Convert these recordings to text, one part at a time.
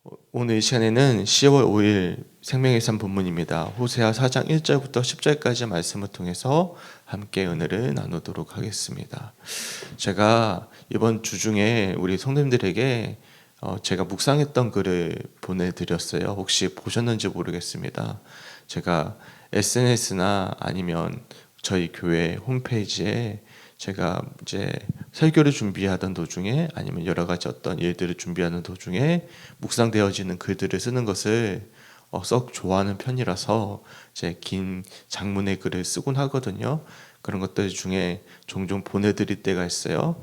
오늘 이 시간에는 10월 5일 생명의 산 본문입니다. 호세아 4장 1절부터 10절까지 말씀을 통해서 함께 은혜를 나누도록 하겠습니다. 제가 이번 주 중에 우리 성도님들에게 제가 묵상했던 글을 보내드렸어요. 혹시 보셨는지 모르겠습니다. 제가 SNS나 아니면 저희 교회 홈페이지에 제가 이제 설교를 준비하던 도중에 아니면 여러 가지 어떤 일들을 준비하는 도중에 묵상되어지는 글들을 쓰는 것을 썩 좋아하는 편이라서 제 긴 장문의 글을 쓰곤 하거든요. 그런 것들 중에 종종 보내드릴 때가 있어요.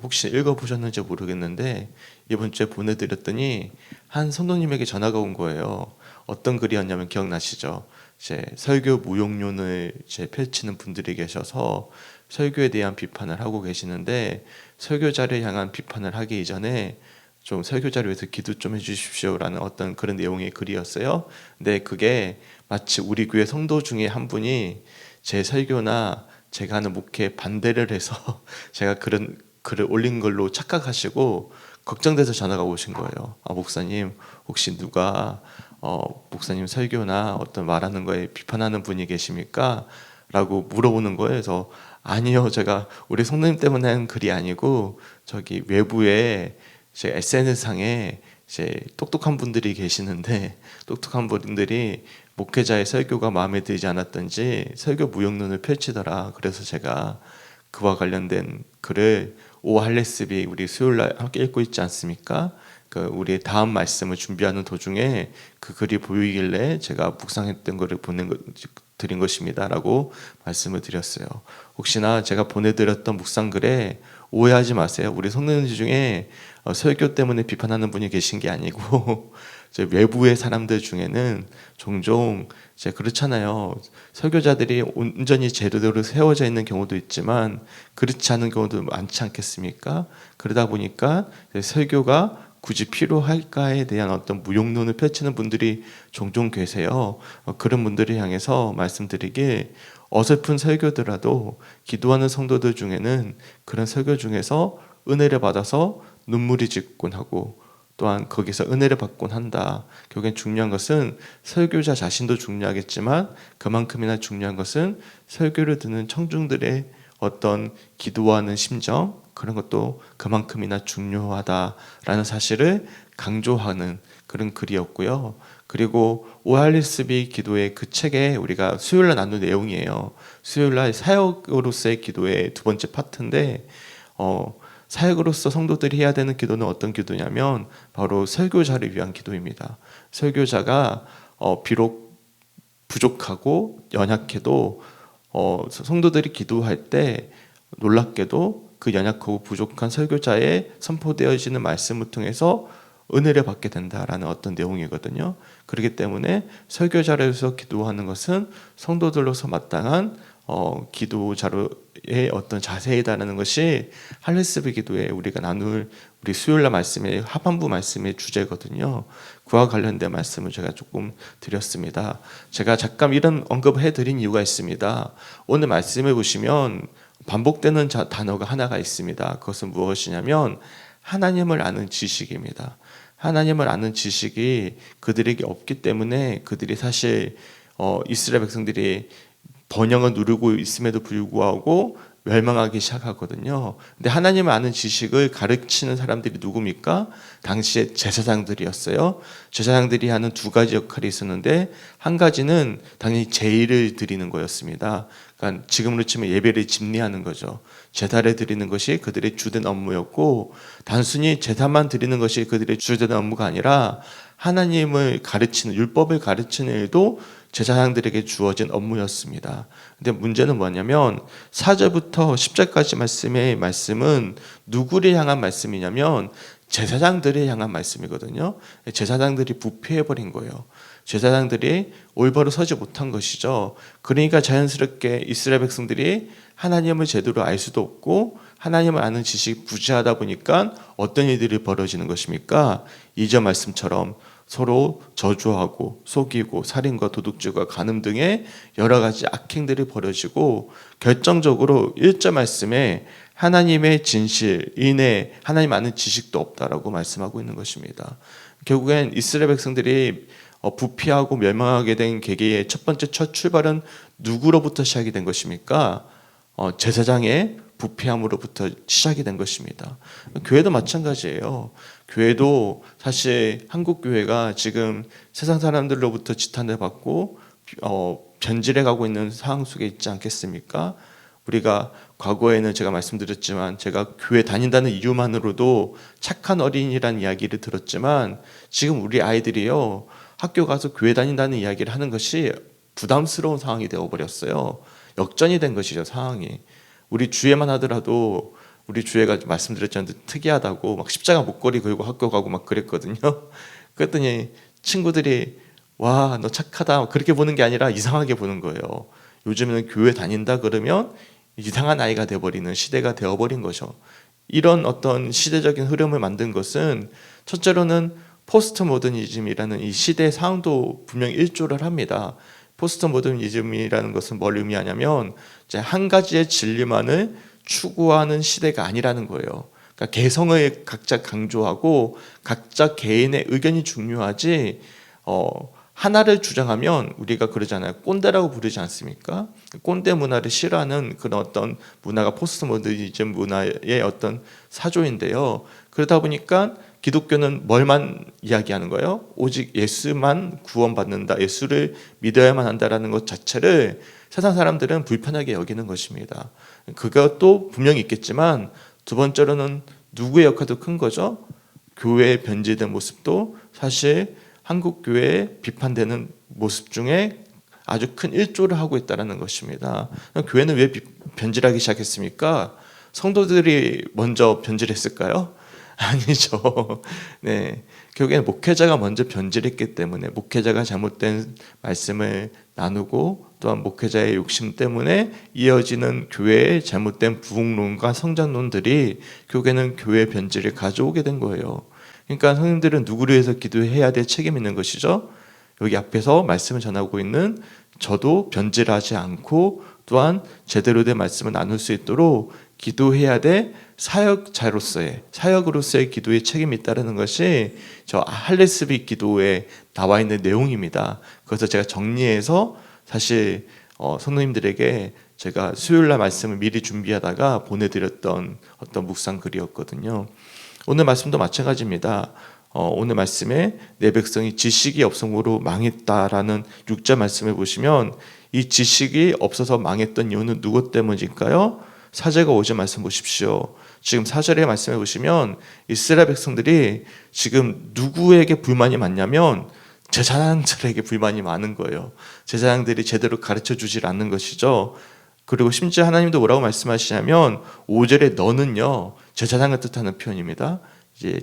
혹시 읽어보셨는지 모르겠는데 이번 주에 보내드렸더니 한 성도님에게 전화가 온 거예요. 어떤 글이었냐면 기억나시죠? 제 설교 무용론을 펼치는 분들이 계셔서 설교에 대한 비판을 하고 계시는데 설교자를 향한 비판을 하기 이전에 좀 설교자를 위해서 기도 좀 해주십시오라는 어떤 그런 내용의 글이었어요. 근데 그게 마치 우리 교회 성도 중에 한 분이 제 설교나 제가 하는 목회에 반대를 해서 제가 그런 글을 올린 걸로 착각하시고 걱정돼서 전화가 오신 거예요. 목사님 혹시 누가 목사님 설교나 어떤 말하는 거에 비판하는 분이 계십니까? 라고 물어보는 거예요. 그래서 아니요, 제가 우리 성도님 때문에 한 글이 아니고 저기 외부에 제 SNS상에 이제 똑똑한 분들이 계시는데 똑똑한 분들이 목회자의 설교가 마음에 들지 않았던지 설교 무용론을 펼치더라. 그래서 제가 그와 관련된 글을 오할레스비 우리 수요일날 함께 읽고 있지 않습니까? 우리 다음 말씀을 준비하는 도중에 그 글이 보이길래 제가 묵상했던 것을 드린 것입니다라고 말씀을 드렸어요. 혹시나 제가 보내드렸던 묵상글에 오해하지 마세요. 우리 성도님들 중에 설교 때문에 비판하는 분이 계신 게 아니고 외부의 사람들 중에는 종종 그렇잖아요. 설교자들이 온전히 제대로 세워져 있는 경우도 있지만 그렇지 않은 경우도 많지 않겠습니까? 그러다 보니까 설교가 굳이 필요할까에 대한 어떤 무용론을 펼치는 분들이 종종 계세요. 그런 분들을 향해서 말씀드리길 어설픈 설교더라도 기도하는 성도들 중에는 그런 설교 중에서 은혜를 받아서 눈물이 짓곤 하고 또한 거기서 은혜를 받곤 한다. 결국엔 중요한 것은 설교자 자신도 중요하겠지만 그만큼이나 중요한 것은 설교를 듣는 청중들의 어떤 기도하는 심정, 그런 것도 그만큼이나 중요하다라는 사실을 강조하는 그런 글이었고요. 그리고 오할리스비 기도의 그 책에 우리가 수요일날 나눈 내용이에요. 수요일날 사역으로서의 기도의 두 번째 파트인데 사역으로서 성도들이 해야 되는 기도는 어떤 기도냐면 바로 설교자를 위한 기도입니다. 설교자가 비록 부족하고 연약해도 성도들이 기도할 때 놀랍게도 그 연약하고 부족한 설교자의 선포되어지는 말씀을 통해서 은혜를 받게 된다라는 어떤 내용이거든요. 그렇기 때문에 설교자로서 기도하는 것은 성도들로서 마땅한 기도자로의 어떤 자세이다라는 것이 할레스비 기도에 우리가 나눌 우리 수요일날 말씀의 하반부 말씀의 주제거든요. 그와 관련된 말씀을 제가 조금 드렸습니다. 제가 잠깐 이런 언급을 해드린 이유가 있습니다. 오늘 말씀을 보시면 반복되는 단어가 하나가 있습니다. 그것은 무엇이냐면 하나님을 아는 지식입니다. 하나님을 아는 지식이 그들에게 없기 때문에 그들이 사실 이스라엘 백성들이 번영을 누리고 있음에도 불구하고 멸망하기 시작하거든요. 근데 하나님을 아는 지식을 가르치는 사람들이 누굽니까? 당시에 제사장들이었어요. 제사장들이 하는 두 가지 역할이 있었는데 한 가지는 당연히 제의를 드리는 거였습니다. 그러니까 지금으로 치면 예배를 집례하는 거죠. 제사를 드리는 것이 그들의 주된 업무였고 단순히 제사만 드리는 것이 그들의 주된 업무가 아니라 하나님을 가르치는 율법을 가르치는 일도 제사장들에게 주어진 업무였습니다. 근데 문제는 뭐냐면 4절부터 10절까지 말씀은 누구를 향한 말씀이냐면 제사장들을 향한 말씀이거든요. 제사장들이 부패해버린 거예요. 제사장들이 올바로 서지 못한 것이죠. 그러니까 자연스럽게 이스라엘 백성들이 하나님을 제대로 알 수도 없고 하나님을 아는 지식이 부재하다 보니까 어떤 일들이 벌어지는 것입니까? 2절 말씀처럼 서로 저주하고 속이고 살인과 도둑질과 간음 등의 여러 가지 악행들이 벌어지고 결정적으로 1절 말씀에 하나님의 진실, 인애, 하나님 아는 지식도 없다라고 말씀하고 있는 것입니다. 결국엔 이스라엘 백성들이 부패하고 멸망하게 된 계기의 첫 출발은 누구로부터 시작이 된 것입니까? 제사장의 부패함으로부터 시작이 된 것입니다. 교회도 마찬가지예요. 교회도 사실 한국 교회가 지금 세상 사람들로부터 지탄을 받고 변질해 가고 있는 상황 속에 있지 않겠습니까? 우리가 과거에는 제가 말씀드렸지만 제가 교회 다닌다는 이유만으로도 착한 어린이라는 이야기를 들었지만 지금 우리 아이들이요 학교 가서 교회 다닌다는 이야기를 하는 것이 부담스러운 상황이 되어버렸어요. 역전이 된 것이죠, 상황이. 우리 주회만 하더라도 우리 주회가 말씀드렸잖아요, 특이하다고 막 십자가 목걸이 걸고 학교 가고 막 그랬거든요. 그랬더니 친구들이 와, 너 착하다 그렇게 보는 게 아니라 이상하게 보는 거예요. 요즘에는 교회 다닌다 그러면 이상한 아이가 되어버리는 시대가 되어버린 거죠. 이런 어떤 시대적인 흐름을 만든 것은 첫째로는 포스트 모더니즘이라는 이 시대의 상황도 분명히 일조를 합니다. 포스트 모더니즘이라는 것은 뭘 의미하냐면 이제 한 가지의 진리만을 추구하는 시대가 아니라는 거예요. 그러니까 개성을 각자 강조하고 각자 개인의 의견이 중요하지 하나를 주장하면 우리가 그러잖아요. 꼰대라고 부르지 않습니까? 꼰대 문화를 싫어하는 그런 어떤 문화가 포스트 모더니즘 문화의 어떤 사조인데요. 그러다 보니까 기독교는 뭘만 이야기하는 거예요? 오직 예수만 구원받는다. 예수를 믿어야만 한다라는 것 자체를 세상 사람들은 불편하게 여기는 것입니다. 그것도 분명히 있겠지만 두 번째로는 누구의 역할도 큰 거죠. 교회의 변질된 모습도 사실 한국 교회에 비판되는 모습 중에 아주 큰 일조를 하고 있다는 것입니다. 교회는 왜 변질하기 시작했습니까? 성도들이 먼저 변질했을까요? 아니죠. 네, 결국에는 목회자가 먼저 변질했기 때문에 목회자가 잘못된 말씀을 나누고 또한 목회자의 욕심 때문에 이어지는 교회의 잘못된 부흥론과 성장론들이 결국에는 교회 변질을 가져오게 된 거예요. 그러니까 성님들은 누구를 위해서 기도해야 될 책임이 있는 것이죠. 여기 앞에서 말씀을 전하고 있는 저도 변질하지 않고 또한 제대로 된 말씀을 나눌 수 있도록 기도해야 될 사역으로서의 기도의 책임이 있다는 것이 저 할례스비 기도에 나와 있는 내용입니다. 그래서 제가 정리해서 사실 성도님들에게 제가 수요일날 말씀을 미리 준비하다가 보내드렸던 어떤 묵상 글이었거든요. 오늘 말씀도 마찬가지입니다. 오늘 말씀에 내 백성이 지식이 없음으로 망했다라는 6절 말씀을 보시면 이 지식이 없어서 망했던 이유는 누구 때문일까요? 4절과 5절 말씀 보십시오. 지금 4절의 말씀을 보시면 이스라엘 백성들이 지금 누구에게 불만이 많냐면 제사장들에게 불만이 많은 거예요. 제사장들이 제대로 가르쳐 주질 않는 것이죠. 그리고 심지어 하나님도 뭐라고 말씀하시냐면 5절에 너는요 제사장을 뜻하는 표현입니다. 이제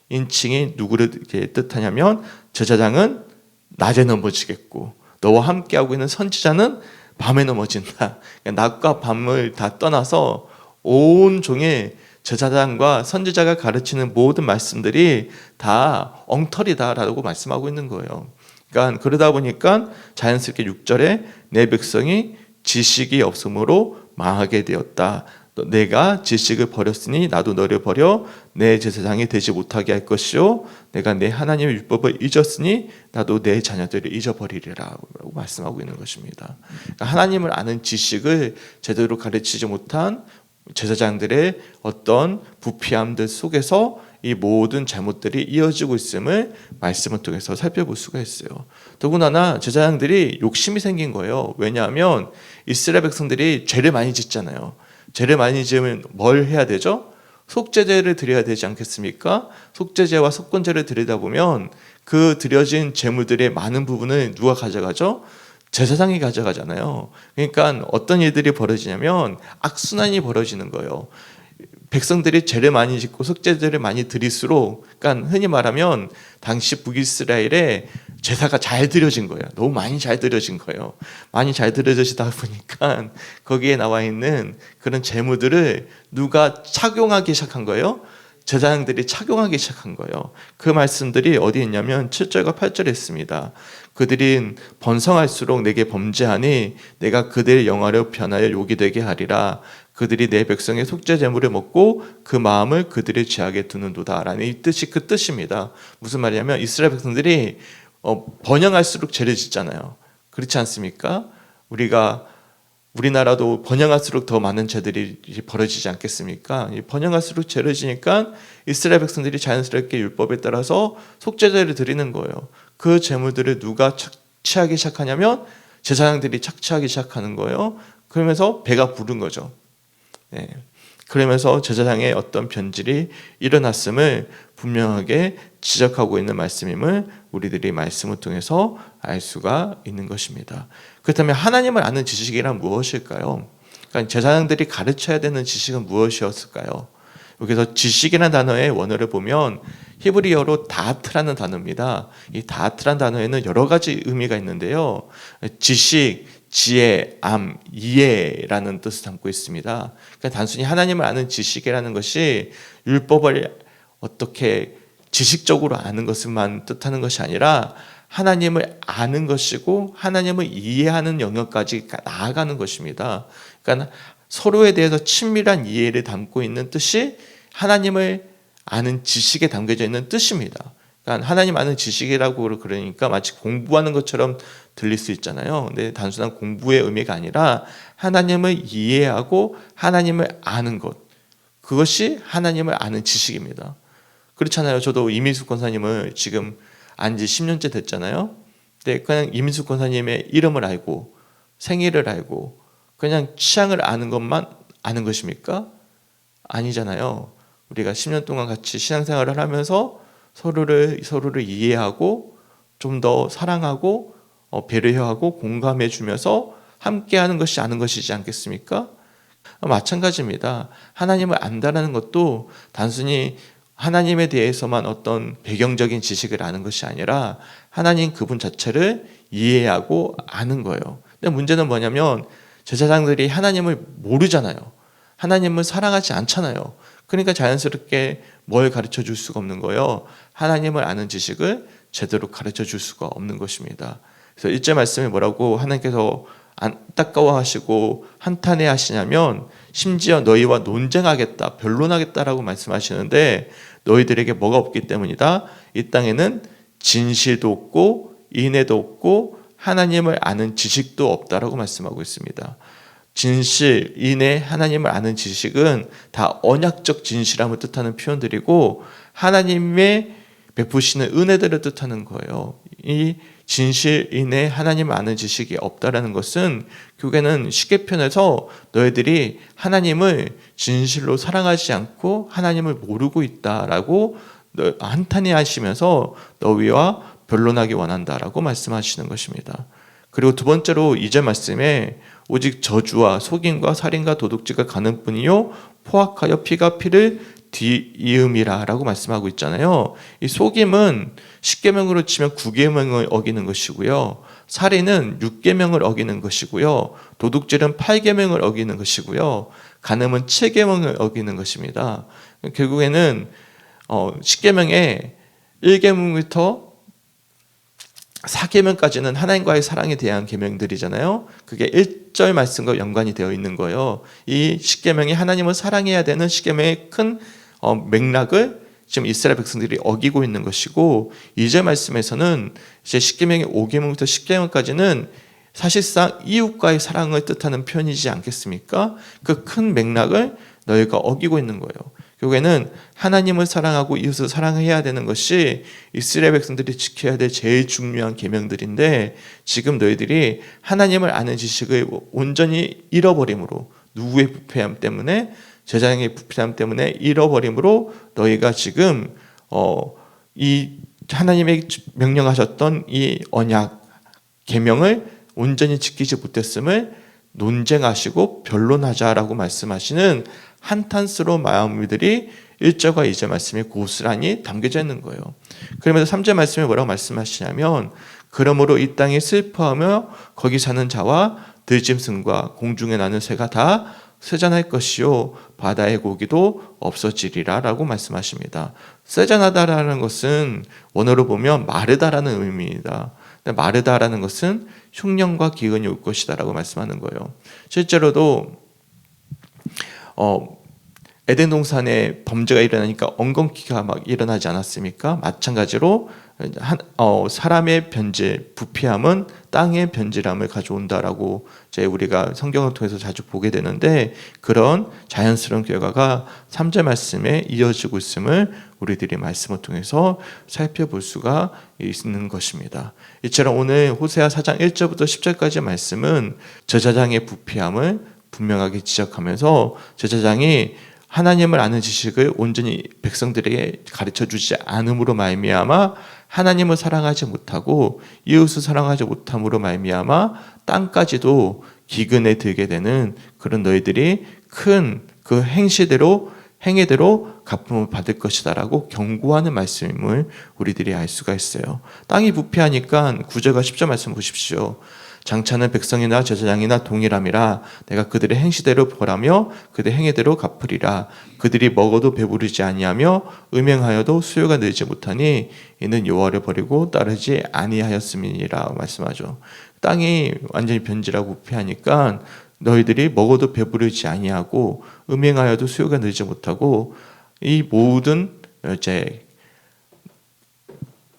인칭이 누구를 뜻하냐면 제사장은 낮에 넘어지겠고 너와 함께하고 있는 선지자는 밤에 넘어진다. 그러니까 낮과 밤을 다 떠나서 온종일 제사장과 선지자가 가르치는 모든 말씀들이 다 엉터리다라고 말씀하고 있는 거예요. 그러니까 그러다 보니까 자연스럽게 6절에 내 백성이 지식이 없으므로 망하게 되었다. 내가 지식을 버렸으니 나도 너를 버려 내 제사장이 되지 못하게 할 것이요 내가 내 하나님의 율법을 잊었으니 나도 내 자녀들을 잊어버리리라 라고 말씀하고 있는 것입니다. 그러니까 하나님을 아는 지식을 제대로 가르치지 못한 제사장들의 어떤 부패함들 속에서 이 모든 잘못들이 이어지고 있음을 말씀을 통해서 살펴볼 수가 있어요. 더군다나 제사장들이 욕심이 생긴 거예요. 왜냐하면 이스라엘 백성들이 죄를 많이 짓잖아요. 죄를 많이 지으면 뭘 해야 되죠? 속죄제를 드려야 되지 않겠습니까? 속죄제와 속건제를 드리다 보면 그 드려진 제물들의 많은 부분을 누가 가져가죠? 제사장이 가져가잖아요. 그러니까 어떤 일들이 벌어지냐면 악순환이 벌어지는 거예요. 백성들이 죄를 많이 짓고 속죄제를 많이 드릴수록, 그러니까 흔히 말하면 당시 북이스라엘에 제사가 잘 드려진 거예요. 너무 많이 잘 드려진 거예요. 많이 잘 드려지다 보니까 거기에 나와 있는 그런 제물들을 누가 착용하기 시작한 거예요. 제사장들이 착용하기 시작한 거예요. 그 말씀들이 어디 있냐면 7절과 8절에 있습니다. 그들이 번성할수록 내게 범죄하니 내가 그들의 영화를 변하여 욕이 되게 하리라. 그들이 내 백성의 속죄 제물을 먹고 그 마음을 그들의 죄악에 두는도다. 라는 이 뜻이 그 뜻입니다. 무슨 말이냐면 이스라엘 백성들이 번영할수록 죄를 짓잖아요. 그렇지 않습니까? 우리나라도 번영할수록 더 많은 죄들이 벌어지지 않겠습니까? 번영할수록 죄를 지니까 이스라엘 백성들이 자연스럽게 율법에 따라서 속죄제를 드리는 거예요. 그 제물들을 누가 착취하기 시작하냐면 제사장들이 착취하기 시작하는 거예요. 그러면서 배가 부른 거죠. 네. 그러면서 제사장의 어떤 변질이 일어났음을 분명하게 지적하고 있는 말씀임을 우리들이 말씀을 통해서 알 수가 있는 것입니다. 그렇다면 하나님을 아는 지식이란 무엇일까요? 그러니까 제사장들이 가르쳐야 되는 지식은 무엇이었을까요? 여기서 지식이라는 단어의 원어를 보면 히브리어로 다트라는 단어입니다. 이 다트라는 단어에는 여러 가지 의미가 있는데요. 지식, 지혜, 암, 이해라는 뜻을 담고 있습니다. 그러니까 단순히 하나님을 아는 지식이라는 것이 율법을 어떻게 지식적으로 아는 것만 뜻하는 것이 아니라 하나님을 아는 것이고 하나님을 이해하는 영역까지 나아가는 것입니다. 그러니까 서로에 대해서 친밀한 이해를 담고 있는 뜻이 하나님을 아는 지식에 담겨져 있는 뜻입니다. 그러니까 하나님 아는 지식이라고 그러니까 마치 공부하는 것처럼 들릴 수 있잖아요. 근데 단순한 공부의 의미가 아니라 하나님을 이해하고 하나님을 아는 것, 그것이 하나님을 아는 지식입니다. 그렇잖아요. 저도 이민숙 권사님을 지금 안 지 10년째 됐잖아요. 근데 그냥 이민숙 권사님의 이름을 알고 생일을 알고 그냥 취향을 아는 것만 아는 것입니까? 아니잖아요. 우리가 10년 동안 같이 신앙생활을 하면서 서로를 이해하고 좀 더 사랑하고 배려하고 공감해 주면서 함께하는 것이 아는 것이지 않겠습니까? 마찬가지입니다. 하나님을 안다라는 것도 단순히 하나님에 대해서만 어떤 배경적인 지식을 아는 것이 아니라 하나님 그분 자체를 이해하고 아는 거예요. 근데 문제는 뭐냐면 제사장들이 하나님을 모르잖아요. 하나님을 사랑하지 않잖아요. 그러니까 자연스럽게 뭘 가르쳐 줄 수가 없는 거예요. 하나님을 아는 지식을 제대로 가르쳐 줄 수가 없는 것입니다. 그래서 1절 말씀에 뭐라고 하나님께서 안타까워하시고 한탄해 하시냐면 심지어 너희와 논쟁하겠다, 변론하겠다라고 말씀하시는데 너희들에게 뭐가 없기 때문이다. 이 땅에는 진실도 없고 인애도 없고 하나님을 아는 지식도 없다라고 말씀하고 있습니다. 진실, 인애, 하나님을 아는 지식은 다 언약적 진실함을 뜻하는 표현들이고 하나님의 베푸시는 은혜들을 뜻하는 거예요. 이 진실, 인애, 하나님을 아는 지식이 없다라는 것은 교회는 쉽게 표현해서 너희들이 하나님을 진실로 사랑하지 않고 하나님을 모르고 있다라고 한탄해 하시면서 너희와 변론하기 원한다라고 말씀하시는 것입니다. 그리고 두 번째로 2절 말씀에 오직 저주와 속임과 살인과 도둑질과 가는 뿐이요 포악하여 피가 피를 뒤이음이라 라고 말씀하고 있잖아요. 이 속임은 10계명으로 치면 9계명을 어기는 것이고요. 살인은 6계명을 어기는 것이고요. 도둑질은 8계명을 어기는 것이고요. 간음은 7계명을 어기는 것입니다. 결국에는 10계명의 1계명부터 4계명까지는 하나님과의 사랑에 대한 계명들이잖아요. 그게 1절 말씀과 연관이 되어 있는 거예요. 이 10계명이 하나님을 사랑해야 되는 10계명의 큰 맥락을 지금 이스라엘 백성들이 어기고 있는 것이고 2절 말씀에서는 이제 10계명의 5계명부터 10계명까지는 사실상 이웃과의 사랑을 뜻하는 표현이지 않겠습니까? 그 큰 맥락을 너희가 어기고 있는 거예요. 결국에는 하나님을 사랑하고 이웃을 사랑해야 되는 것이 이스라엘 백성들이 지켜야 될 제일 중요한 계명들인데 지금 너희들이 하나님을 아는 지식을 온전히 잃어버림으로 누구의 부패함 때문에 제사장의 부패함 때문에 잃어버림으로 너희가 지금 이 하나님의 명령하셨던 이 언약 계명을 온전히 지키지 못했음을 논쟁하시고 변론하자라고 말씀하시는 한탄스러운 마음들이 1절과 2절 말씀에 고스란히 담겨져 있는 거예요. 그러면서 3절 말씀에 뭐라고 말씀하시냐면 그러므로 이 땅에 슬퍼하며 거기 사는 자와 들짐승과 공중에 나는 새가 다 세잔할 것이요 바다의 고기도 없어지리라 라고 말씀하십니다. 세잔하다라는 것은 원어로 보면 마르다라는 의미입니다. 마르다라는 것은 흉년과 기근이 올 것이다 라고 말씀하는 거예요. 실제로도 에덴 동산에 범죄가 일어나니까 엉겅퀴가 막 일어나지 않았습니까? 마찬가지로 사람의 변질, 부패함은 땅의 변질함을 가져온다라고 이제 우리가 성경을 통해서 자주 보게 되는데, 그런 자연스러운 결과가 3절 말씀에 이어지고 있음을 우리들이 말씀을 통해서 살펴볼 수가 있는 것입니다. 이처럼 오늘 호세아 4장 1절부터 10절까지 말씀은 제사장의 부패함을 분명하게 지적하면서 제사장이 하나님을 아는 지식을 온전히 백성들에게 가르쳐주지 않음으로 말미암아 하나님을 사랑하지 못하고 이웃을 사랑하지 못함으로 말미암아 땅까지도 기근에 들게 되는 그런 너희들이 큰 그 행위대로 갚음을 받을 것이다 라고 경고하는 말씀임을 우리들이 알 수가 있어요. 땅이 부패하니까 9절과 10절 말씀 보십시오. 장차는 백성이나 제사장이나 동일함이라 내가 그들의 행시대로 벌하며 그들의 행위대로 갚으리라. 그들이 먹어도 배부르지 아니하며 음행하여도 수요가 늘지 못하니 이는 여호와를 버리고 따르지 아니하였음이니라 말씀하죠. 땅이 완전히 변질하고 부패하니까 너희들이 먹어도 배부르지 아니하고 음행하여도 수요가 늘지 못하고 이 모든 이제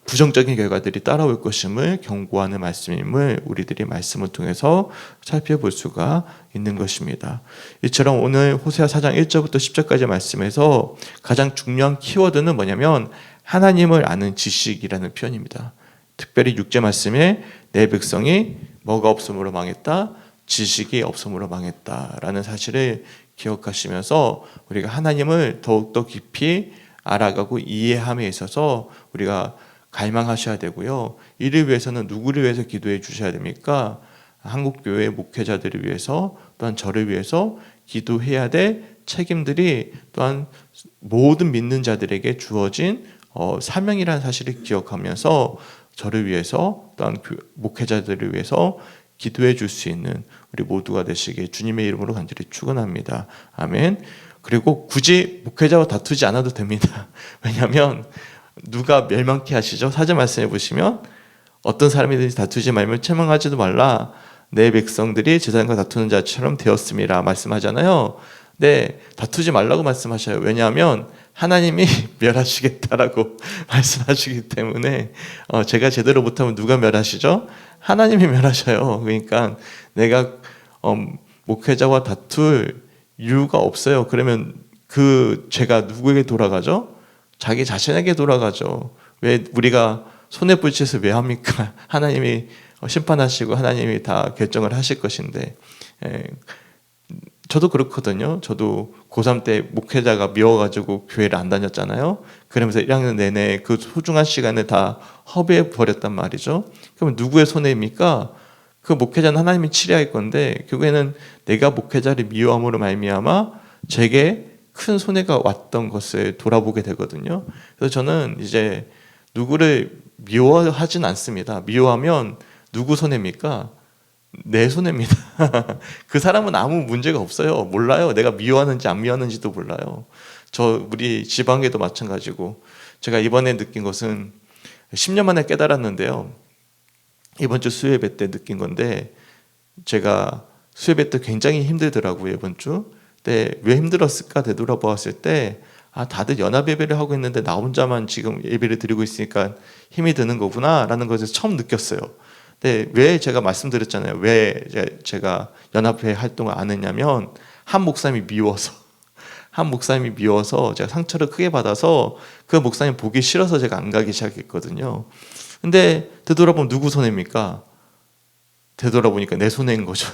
부정적인 결과들이 따라올 것임을 경고하는 말씀임을 우리들이 말씀을 통해서 살펴볼 수가 있는 것입니다. 이처럼 오늘 호세아 4장 1절부터 10절까지 말씀에서 가장 중요한 키워드는 뭐냐면 하나님을 아는 지식이라는 표현입니다. 특별히 6절 말씀에 내 백성이 뭐가 없음으로 망했다, 지식이 없음으로 망했다라는 사실을 기억하시면서 우리가 하나님을 더욱더 깊이 알아가고 이해함에 있어서 우리가 갈망하셔야 되고요. 이를 위해서는 누구를 위해서 기도해 주셔야 됩니까? 한국교회 목회자들을 위해서, 또한 저를 위해서 기도해야 될 책임들이 또한 모든 믿는 자들에게 주어진 사명이라는 사실을 기억하면서 저를 위해서, 또한 목회자들을 위해서 기도해 줄 수 있는 우리 모두가 되시길 주님의 이름으로 간절히 축원합니다. 아멘. 그리고 굳이 목회자와 다투지 않아도 됩니다. 왜냐하면 누가 멸망케 하시죠? 4절 말씀해 보시면 어떤 사람이든지 다투지 말며 책망하지도 말라. 내 백성들이 제사장과 다투는 자처럼 되었음이라 말씀하잖아요. 네, 다투지 말라고 말씀하셔요. 왜냐하면 하나님이 멸하시겠다라고 말씀하시기 때문에 제가 제대로 못하면 누가 멸하시죠? 하나님이 멸하셔요. 그러니까 내가 목회자와 다툴 이유가 없어요. 그러면 그 죄가 누구에게 돌아가죠? 자기 자신에게 돌아가죠. 왜 우리가 손해불치에서 왜 합니까? 하나님이 심판하시고 하나님이 다 결정을 하실 것인데. 저도 그렇거든요. 저도 고3 때 목회자가 미워가지고 교회를 안 다녔잖아요. 그러면서 1학년 내내 그 소중한 시간을 다 허비해 버렸단 말이죠. 그러면 누구의 손해입니까? 그 목회자는 하나님이 치료할 건데 결국에는 내가 목회자를 미워함으로 말미암아 제게 큰 손해가 왔던 것을 돌아보게 되거든요. 그래서 저는 이제 누구를 미워하진 않습니다. 미워하면 누구 손해입니까? 내 손해입니다. 그 사람은 아무 문제가 없어요. 몰라요. 내가 미워하는지 안 미워하는지도 몰라요. 우리 지방에도 마찬가지고 제가 이번에 느낀 것은 10년 만에 깨달았는데요. 이번 주 수요예배 때 느낀 건데 제가 수요예배 때 굉장히 힘들더라고요. 이번 주. 근데 왜 힘들었을까 되돌아보았을 때 다들 연합 예배를 하고 있는데 나 혼자만 지금 예배를 드리고 있으니까 힘이 드는 거구나 라는 것을 처음 느꼈어요. 근데 왜 제가 말씀드렸잖아요. 왜 제가 연합회 활동을 안 했냐면 한 목사님이 미워서 제가 상처를 크게 받아서 그 목사님 보기 싫어서 제가 안 가기 시작했거든요. 근데 되돌아보면 누구 손해입니까? 되돌아보니까 내 손해인 거죠.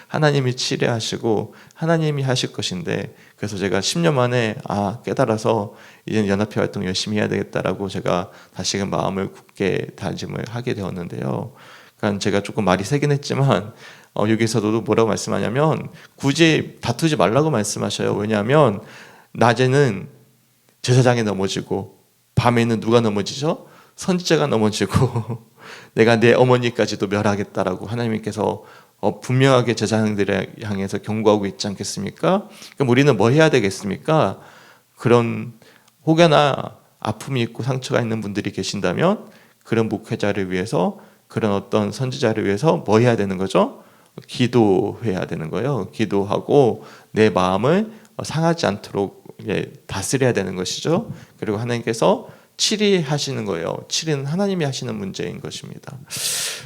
하나님이 치료하시고 하나님이 하실 것인데, 그래서 제가 10년 만에 깨달아서 이제는 연합회 활동 열심히 해야 되겠다라고 제가 다시금 마음을 굳게 다짐을 하게 되었는데요. 그러니까 제가 조금 말이 세긴 했지만 여기서도 뭐라고 말씀하냐면 굳이 다투지 말라고 말씀하셔요. 왜냐하면 낮에는 제사장이 넘어지고 밤에는 누가 넘어지죠? 선지자가 넘어지고 내가 내 어머니까지도 멸하겠다라고 하나님께서 분명하게 제사장들을 향해서 경고하고 있지 않겠습니까? 그럼 우리는 뭐 해야 되겠습니까? 그런 혹여나 아픔이 있고 상처가 있는 분들이 계신다면 그런 목회자를 위해서, 그런 어떤 선지자를 위해서 뭐 해야 되는 거죠? 기도해야 되는 거예요. 기도하고 내 마음을 상하지 않도록 다스려야 되는 것이죠. 그리고 하나님께서 치리하시는 거예요. 치리는 하나님이 하시는 문제인 것입니다.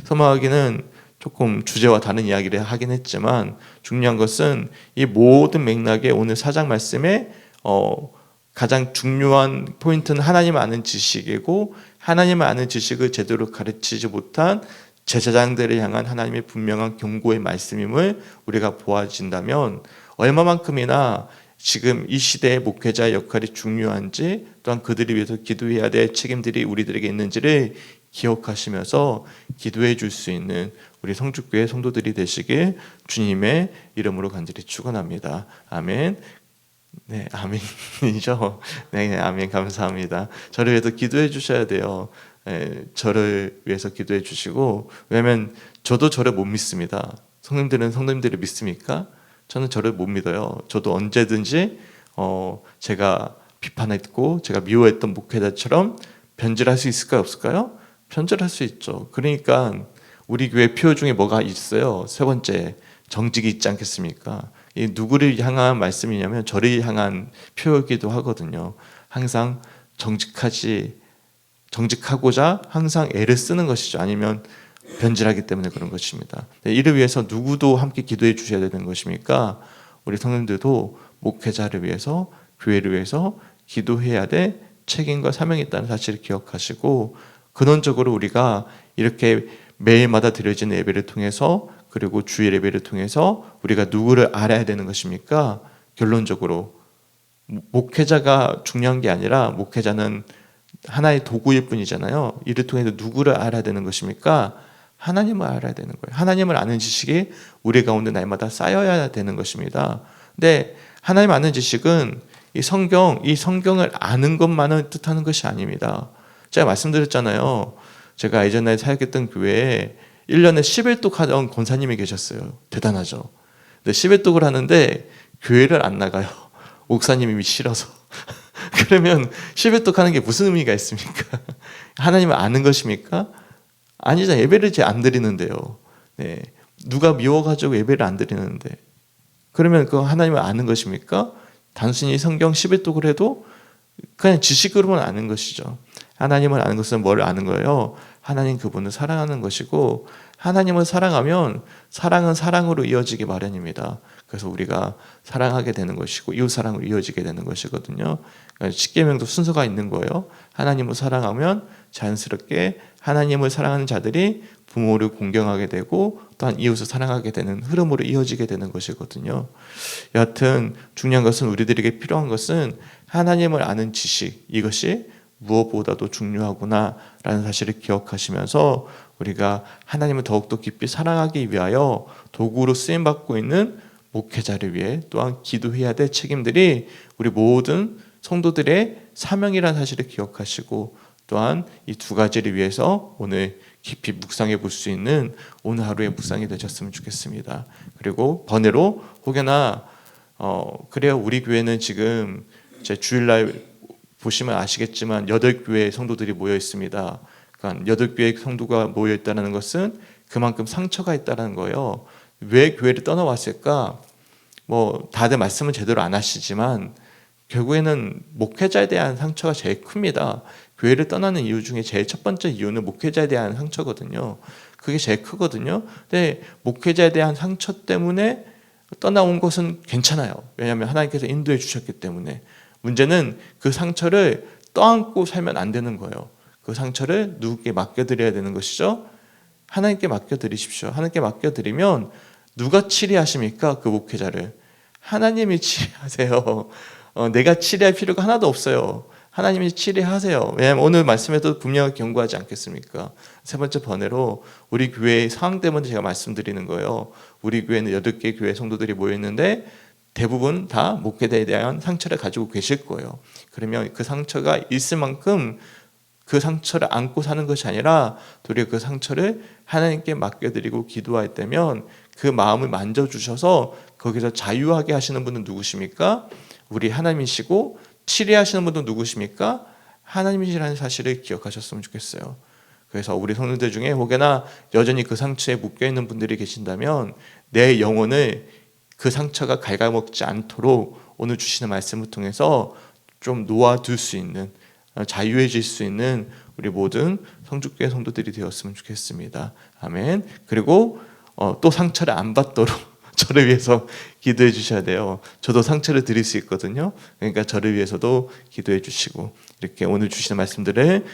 소망하기는 조금 주제와 다른 이야기를 하긴 했지만 중요한 것은 이 모든 맥락에 오늘 4장 말씀에 가장 중요한 포인트는 하나님을 아는 지식이고, 하나님을 아는 지식을 제대로 가르치지 못한 제사장들을 향한 하나님의 분명한 경고의 말씀임을 우리가 보아진다면 얼마만큼이나 지금 이 시대의 목회자의 역할이 중요한지, 또한 그들을 위해서 기도해야 될 책임들이 우리들에게 있는지를 기억하시면서 기도해 줄 수 있는 우리 성주교회 성도들이 되시길 주님의 이름으로 간절히 축원합니다. 아멘. 네, 아멘이죠. 네, 아멘. 감사합니다. 저를 위해서 기도해 주셔야 돼요. 저를 위해서 기도해 주시고, 왜냐하면 저도 저를 못 믿습니다. 성도님들은 성도님들을 믿습니까? 저는 저를 못 믿어요. 저도 언제든지 제가 비판했고 제가 미워했던 목회자처럼 변질할 수 있을까요? 없을까요? 변질할 수 있죠. 그러니까 우리 교회 표어 중에 뭐가 있어요? 세 번째, 정직이 있지 않겠습니까? 이 누구를 향한 말씀이냐면 저를 향한 표어이기도 하거든요. 항상 정직하고자 항상 애를 쓰는 것이죠. 아니면 변질하기 때문에 그런 것입니다. 이를 위해서 누구도 함께 기도해 주셔야 되는 것이니까 우리 성도님들도 목회자를 위해서, 교회를 위해서 기도해야 될 책임과 사명이 있다는 사실을 기억하시고, 근원적으로 우리가 이렇게 매일마다 드려지는 예배를 통해서, 그리고 주일 예배를 통해서 우리가 누구를 알아야 되는 것입니까? 결론적으로 목회자가 중요한 게 아니라 목회자는 하나의 도구일 뿐이잖아요. 이를 통해서 누구를 알아야 되는 것입니까? 하나님을 알아야 되는 거예요. 하나님을 아는 지식이 우리 가운데 날마다 쌓여야 되는 것입니다. 근데 하나님 아는 지식은 이 성경을 아는 것만을 뜻하는 것이 아닙니다. 제가 말씀드렸잖아요. 제가 예전에 사역했던 교회에 1년에 11독 하던 권사님이 계셨어요. 대단하죠. 근데 11독을 하는데 교회를 안 나가요. 목사님이 싫어서. 그러면 11독 하는 게 무슨 의미가 있습니까? 하나님을 아는 것입니까? 아니잖아요. 예배를 잘 안 드리는데요. 네. 누가 미워가지고 예배를 안 드리는데. 그러면 그 하나님을 아는 것입니까? 단순히 성경 11독을 해도 그냥 지식으로만 아는 것이죠. 하나님을 아는 것은 뭘 아는 거예요? 하나님 그분을 사랑하는 것이고, 하나님을 사랑하면 사랑은 사랑으로 이어지기 마련입니다. 그래서 우리가 사랑하게 되는 것이고 이웃 사랑으로 이어지게 되는 것이거든요. 십계명도 순서가 있는 거예요. 하나님을 사랑하면 자연스럽게 하나님을 사랑하는 자들이 부모를 공경하게 되고 또한 이웃을 사랑하게 되는 흐름으로 이어지게 되는 것이거든요. 여하튼 중요한 것은, 우리들에게 필요한 것은 하나님을 아는 지식, 이것이 무엇보다도 중요하구나라는 사실을 기억하시면서 우리가 하나님을 더욱더 깊이 사랑하기 위하여 도구로 쓰임받고 있는 목회자를 위해 또한 기도해야 될 책임들이 우리 모든 성도들의 사명이라는 사실을 기억하시고, 또한 이 두 가지를 위해서 오늘 깊이 묵상해 볼 수 있는 오늘 하루의 묵상이 되셨으면 좋겠습니다. 그리고 번외로, 혹여나 그래요, 우리 교회는 지금 제 주일날 보시면 아시겠지만 8교회 성도들이 모여 있습니다. 그러니까 8교회 성도가 모여 있다는 것은 그만큼 상처가 있다는 거예요. 왜 교회를 떠나왔을까? 다들 말씀은 제대로 안 하시지만 결국에는 목회자에 대한 상처가 제일 큽니다. 교회를 떠나는 이유 중에 제일 첫 번째 이유는 목회자에 대한 상처거든요. 그게 제일 크거든요. 근데 목회자에 대한 상처 때문에 떠나온 것은 괜찮아요. 왜냐하면 하나님께서 인도해 주셨기 때문에. 문제는 그 상처를 떠안고 살면 안 되는 거예요. 그 상처를 누구께 맡겨드려야 되는 것이죠. 하나님께 맡겨드리십시오. 하나님께 맡겨드리면 누가 치리하십니까? 그 목회자를. 하나님이 치리하세요. 내가 치리할 필요가 하나도 없어요. 하나님이 치리하세요. 왜냐하면 오늘 말씀에도 분명히 경고하지 않겠습니까? 세 번째 번외로, 우리 교회의 상황 때문에 제가 말씀드리는 거예요. 우리 교회는 8개 교회 성도들이 모였는데 대부분 다 목회자에 대한 상처를 가지고 계실 거예요. 그러면 그 상처가 있을 만큼 그 상처를 안고 사는 것이 아니라 도리어 그 상처를 하나님께 맡겨드리고 기도할 때면 그 마음을 만져주셔서 거기서 자유하게 하시는 분은 누구십니까? 우리 하나님이시고 치료하시는 분은 누구십니까? 하나님이시라는 사실을 기억하셨으면 좋겠어요. 그래서 우리 성도들 중에 혹여나 여전히 그 상처에 묶여있는 분들이 계신다면 내 영혼을 그 상처가 갉아먹지 않도록 오늘 주시는 말씀을 통해서 좀 놓아둘 수 있는, 자유해질 수 있는 우리 모든 성주교회 성도들이 되었으면 좋겠습니다. 아멘. 그리고 또 상처를 안 받도록 저를 위해서 기도해 주셔야 돼요. 저도 상처를 드릴 수 있거든요. 그러니까 저를 위해서도 기도해 주시고, 이렇게 오늘 주시는 말씀들을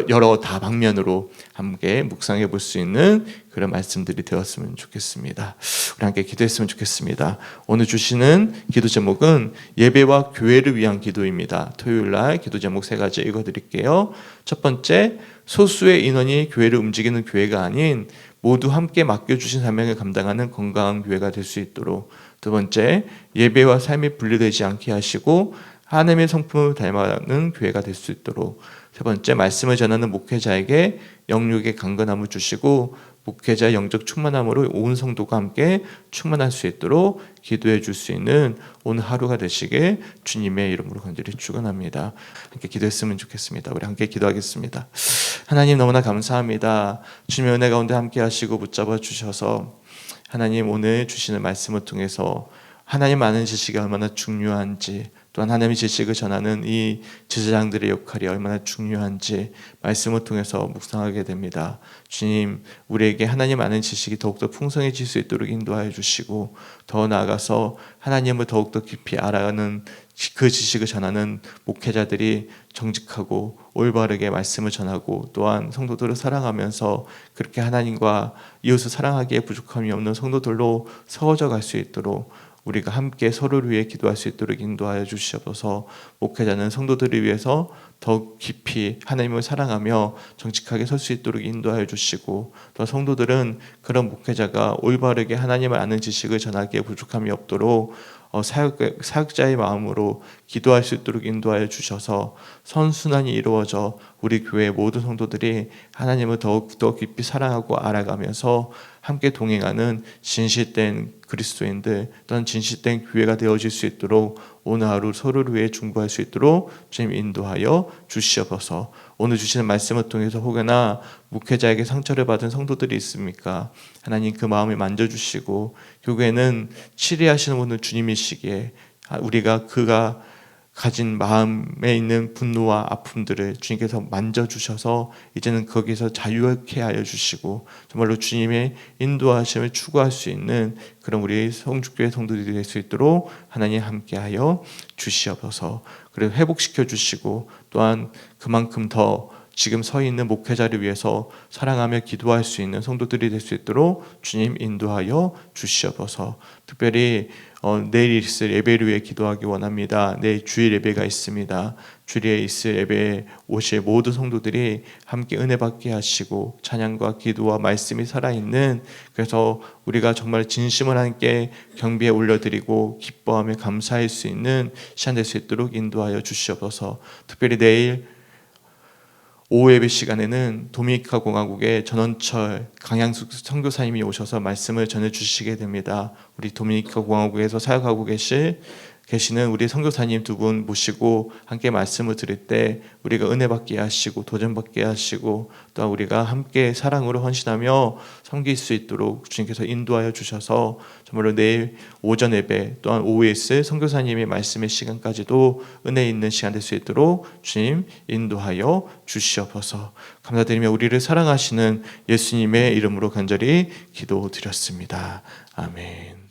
여러 다방면으로 함께 묵상해 볼 수 있는 그런 말씀들이 되었으면 좋겠습니다. 우리 함께 기도했으면 좋겠습니다. 오늘 주시는 기도 제목은 예배와 교회를 위한 기도입니다. 토요일날 기도 제목 3가지 읽어드릴게요. 첫 번째, 소수의 인원이 교회를 움직이는 교회가 아닌 모두 함께 맡겨주신 사명을 감당하는 건강한 교회가 될 수 있도록. 두 번째, 예배와 삶이 분리되지 않게 하시고 하나님의 성품을 닮아가는 교회가 될 수 있도록. 세 번째, 말씀을 전하는 목회자에게 영육의 강건함을 주시고 목회자 영적 충만함으로 온 성도가 함께 충만할 수 있도록 기도해 줄 수 있는 오늘 하루가 되시길 주님의 이름으로 간절히 축원합니다. 함께 기도했으면 좋겠습니다. 우리 함께 기도하겠습니다. 하나님, 너무나 감사합니다. 주님의 은혜 가운데 함께 하시고 붙잡아 주셔서 하나님, 오늘 주시는 말씀을 통해서 하나님 아는 지식이 얼마나 중요한지, 또한 하나님의 지식을 전하는 이 제사장들의 역할이 얼마나 중요한지 말씀을 통해서 묵상하게 됩니다. 주님, 우리에게 하나님 아는 지식이 더욱더 풍성해질 수 있도록 인도하여 주시고, 더 나아가서 하나님을 더욱더 깊이 알아가는 그 지식을 전하는 목회자들이 정직하고 올바르게 말씀을 전하고, 또한 성도들을 사랑하면서 그렇게 하나님과 이웃을 사랑하기에 부족함이 없는 성도들로 세워져 갈 수 있도록 우리가 함께 서로를 위해 기도할 수 있도록 인도하여 주시옵소서. 목회자는 성도들을 위해서 더 깊이 하나님을 사랑하며 정직하게 설 수 있도록 인도하여 주시고, 또 성도들은 그런 목회자가 올바르게 하나님을 아는 지식을 전하기에 부족함이 없도록 사역자의 마음으로 기도할 수 있도록 인도하여 주셔서 선순환이 이루어져 우리 교회 모든 성도들이 하나님을 더욱더 깊이 사랑하고 알아가면서 함께 동행하는 진실된 그리스도인들, 또한 진실된 교회가 되어질 수 있도록 오늘 하루 서로를 위해 중보할 수 있도록 주님 인도하여 주시옵소서. 오늘 주시는 말씀을 통해서 혹여나 목회자에게 상처를 받은 성도들이 있습니까? 하나님, 그 마음을 만져주시고, 교회는 치료하시는 분은 주님이시기에 우리가 그가 가진 마음에 있는 분노와 아픔들을 주님께서 만져주셔서 이제는 거기서 자유하게 하여 주시고, 정말로 주님의 인도하심을 추구할 수 있는 그런 우리 성주교회 성도들이 될 수 있도록 하나님 함께하여 주시옵소서. 그리고 회복시켜 주시고, 또한 그만큼 더 지금 서 있는 목회자를 위해서 사랑하며 기도할 수 있는 성도들이 될 수 있도록 주님 인도하여 주시옵소서. 특별히 내일 있을 예배를 위해 기도하기 원합니다. 내일 주일 예배가 있습니다. 주일에 있을 예배에 오실 모든 성도들이 함께 은혜 받게 하시고 찬양과 기도와 말씀이 살아있는, 그래서 우리가 정말 진심을 함께 경배에 올려드리고 기뻐하며 감사할 수 있는 시간 될 수 있도록 인도하여 주시옵소서. 특별히 내일 오후 예배 시간에는 도미니카 공화국의 전원철 강양숙 선교사님이 오셔서 말씀을 전해주시게 됩니다. 우리 도미니카 공화국에서 사역하고 계시는 우리 선교사님 2분 모시고 함께 말씀을 드릴 때 우리가 은혜 받게 하시고 도전 받게 하시고, 또 우리가 함께 사랑으로 헌신하며 섬길 수 있도록 주님께서 인도하여 주셔서 정말로 내일 오전 예배, 또한 오후에 있을 선교사님의 말씀의 시간까지도 은혜 있는 시간 될 수 있도록 주님 인도하여 주시옵소서. 감사드리며 우리를 사랑하시는 예수님의 이름으로 간절히 기도드렸습니다. 아멘.